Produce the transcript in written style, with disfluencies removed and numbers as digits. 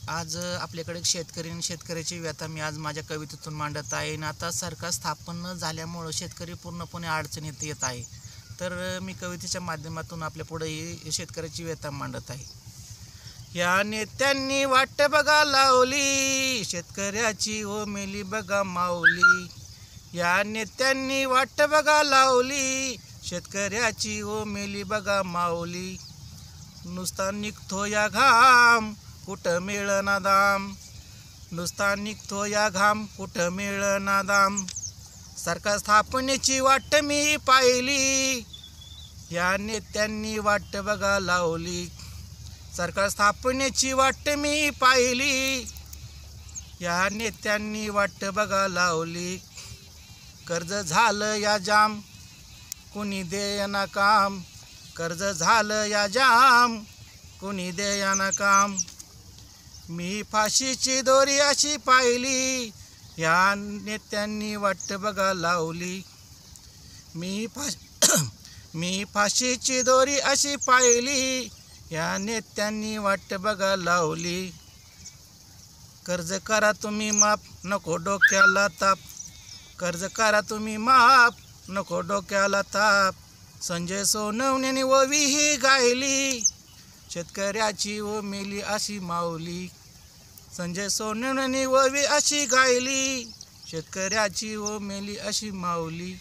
आज आपल्याकडे एक शेतकरी आणि शेतकऱ्याची व्यथा मी आज माझ्या कवितेतून मांडत आहे. आणि आता सरकार स्थापन न झाल्यामुळं शेतकरी पूर्णपणे अडचणीत येत आहे. तर मी कवितेच्या माध्यमातून आपल्या पुढे ही शेतकऱ्याची व्यथा मांडत आहे. या नेत्यांनी वाट बघा लावली, शेतकऱ्याची ओ मेली बघा माऊली. या नेत्यांनी वाट बघा लावली, शेतकऱ्याची ओ मेली बघा माऊली. नुसता निघतो या घाम, कुठं मिळना दाम. नुसता निघतो या घाम, कुठं मिळना दाम. सरकार स्थापनेची वाट मी पाहिली, या नेत्यांनी वाट बघा लावली. सरकार स्थापनेची वाट मी पाहिली, या नेत्यांनी वाट बघा लावली. कर्ज झालं या जाम, कुणी देईना काम. कर्ज झालं या जाम, कुणी देईना काम. मी फाशीची दोरी अशी पाहिली, या नेत्यांनी वाट बघा लावली. मी फाशीची दोरी अशी पाहिली, या नेत्यांनी वाट बघा लावली. कर्ज करा तुम्ही माफ, नको डोक्याला ताप. कर्ज करा तुम्ही माफ, नको डोक्याला ताप. संजय सोनवणेने ओवी ही गायली, शेतकऱ्याची ओ मेली अशी माऊली. संजय सोनवणेने ओवी अशी गायली, शेतकऱ्याची ओ मेली अशी माऊली.